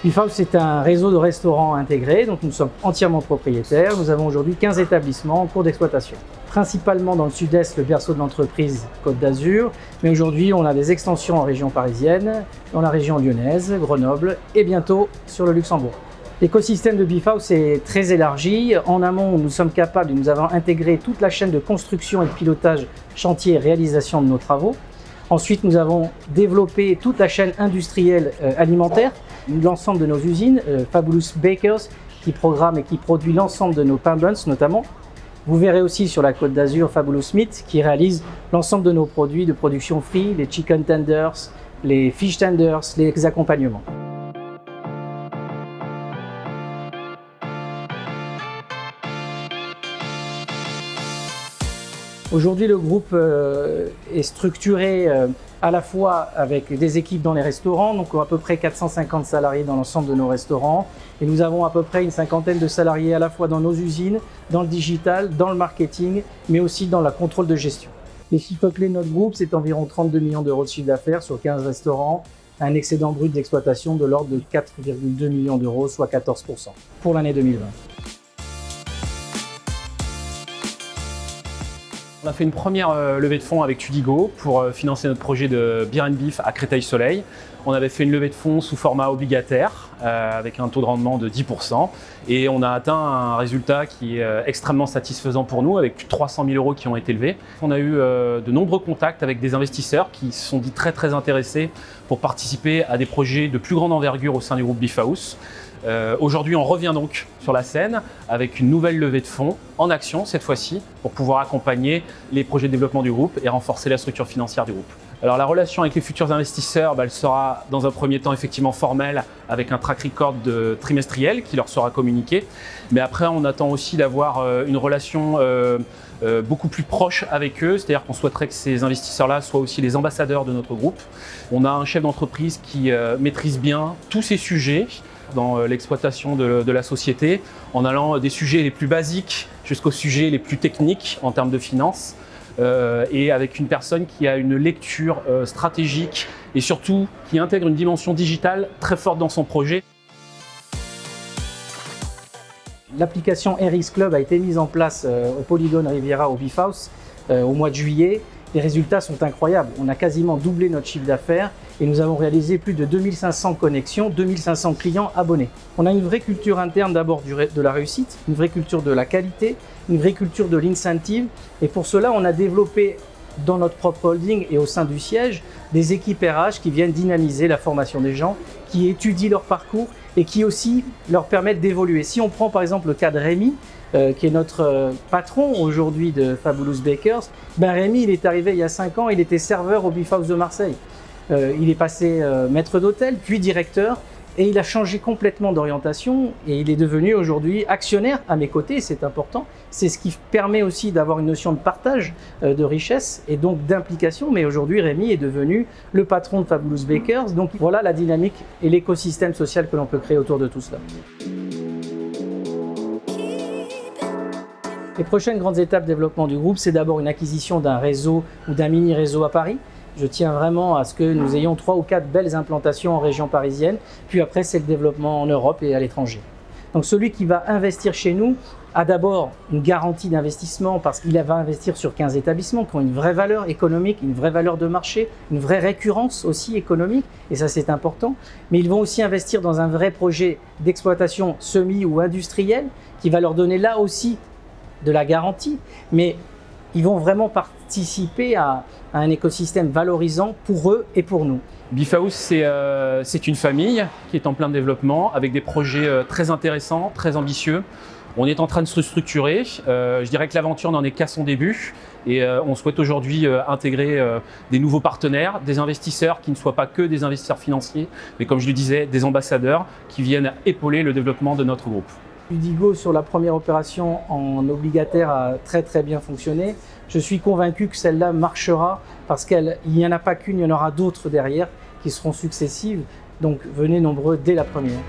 Beefhouse, c'est un réseau de restaurants intégrés, donc nous sommes entièrement propriétaires. Nous avons aujourd'hui 15 établissements en cours d'exploitation. Principalement dans le sud-est, le berceau de l'entreprise Côte d'Azur, mais aujourd'hui on a des extensions en région parisienne, dans la région lyonnaise, Grenoble et bientôt sur le Luxembourg. L'écosystème de Beefhouse est très élargi. En amont, nous sommes capables et nous avons intégré toute la chaîne de construction et de pilotage chantier et réalisation de nos travaux. Ensuite, nous avons développé toute la chaîne industrielle alimentaire, l'ensemble de nos usines, Fabulous Bakers, qui programme et qui produit l'ensemble de nos pain buns notamment. Vous verrez aussi sur la Côte d'Azur Fabulous Meat, qui réalise l'ensemble de nos produits de production free, les chicken tenders, les fish tenders, les accompagnements. Aujourd'hui, le groupe est structuré à la fois avec des équipes dans les restaurants, donc à peu près 450 salariés dans l'ensemble de nos restaurants. Et nous avons à peu près une cinquantaine de salariés à la fois dans nos usines, dans le digital, dans le marketing, mais aussi dans le contrôle de gestion. Les chiffres clés de notre groupe, c'est environ 32 millions d'euros de chiffre d'affaires sur 15 restaurants, un excédent brut d'exploitation de l'ordre de 4,2 millions d'euros, soit 14% pour l'année 2020. On a fait une première levée de fonds avec Tudigo pour financer notre projet de Beer & Beef à Créteil-Soleil. On avait fait une levée de fonds sous format obligataire avec un taux de rendement de 10% et on a atteint un résultat qui est extrêmement satisfaisant pour nous avec plus de 300 000 € qui ont été levés. On a eu de nombreux contacts avec des investisseurs qui se sont dit très intéressés pour participer à des projets de plus grande envergure au sein du groupe Beefhouse. Aujourd'hui, on revient donc sur la scène avec une nouvelle levée de fonds en action cette fois-ci pour pouvoir accompagner les projets de développement du groupe et renforcer la structure financière du groupe. Alors la relation avec les futurs investisseurs, elle sera dans un premier temps effectivement formelle avec un track record trimestriel qui leur sera communiqué. Mais après, on attend aussi d'avoir une relation beaucoup plus proche avec eux, c'est-à-dire qu'on souhaiterait que ces investisseurs-là soient aussi les ambassadeurs de notre groupe. On a un chef d'entreprise qui maîtrise bien tous ces sujets dans l'exploitation de la société, en allant des sujets les plus basiques jusqu'aux sujets les plus techniques en termes de finances, et avec une personne qui a une lecture stratégique et surtout qui intègre une dimension digitale très forte dans son projet. L'application RX Club a été mise en place au Polygone Riviera au Beefhouse au mois de juillet. Les résultats sont incroyables. On a quasiment doublé notre chiffre d'affaires et nous avons réalisé plus de 2500 connexions, 2500 clients abonnés. On a une vraie culture interne d'abord de la réussite, une vraie culture de la qualité, une vraie culture de l'incentive. Et pour cela, on a développé dans notre propre holding et au sein du siège des équipes RH qui viennent dynamiser la formation des gens, qui étudient leur parcours et qui aussi leur permettent d'évoluer. Si on prend par exemple le cas de Rémi, qui est notre patron aujourd'hui de Fabulous Bakers, Rémi, il est arrivé il y a 5 ans, il était serveur au Beefhouse de Marseille. Il est passé maître d'hôtel, puis directeur, et il a changé complètement d'orientation et il est devenu aujourd'hui actionnaire à mes côtés, c'est important. C'est ce qui permet aussi d'avoir une notion de partage de richesse et donc d'implication, mais aujourd'hui Rémi est devenu le patron de Fabulous Bakers, donc voilà la dynamique et l'écosystème social que l'on peut créer autour de tout cela. Les prochaines grandes étapes de développement du groupe, c'est d'abord une acquisition d'un réseau ou d'un mini-réseau à Paris. Je tiens vraiment à ce que nous ayons 3 ou 4 belles implantations en région parisienne. Puis après, c'est le développement en Europe et à l'étranger. Donc celui qui va investir chez nous a d'abord une garantie d'investissement parce qu'il va investir sur 15 établissements qui ont une vraie valeur économique, une vraie valeur de marché, une vraie récurrence aussi économique, et ça c'est important. Mais ils vont aussi investir dans un vrai projet d'exploitation semi ou industrielle qui va leur donner là aussi de la garantie, mais ils vont vraiment participer à un écosystème valorisant pour eux et pour nous. Beefhouse, c'est une famille qui est en plein développement avec des projets très intéressants, très ambitieux. On est en train de se structurer. Je dirais que l'aventure n'en est qu'à son début et on souhaite aujourd'hui intégrer des nouveaux partenaires, des investisseurs qui ne soient pas que des investisseurs financiers, mais comme je le disais, des ambassadeurs qui viennent épauler le développement de notre groupe. Tudigo sur la première opération en obligataire a très bien fonctionné. Je suis convaincu que celle-là marchera parce qu'il n'y en a pas qu'une, il y en aura d'autres derrière qui seront successives. Donc venez nombreux dès la première.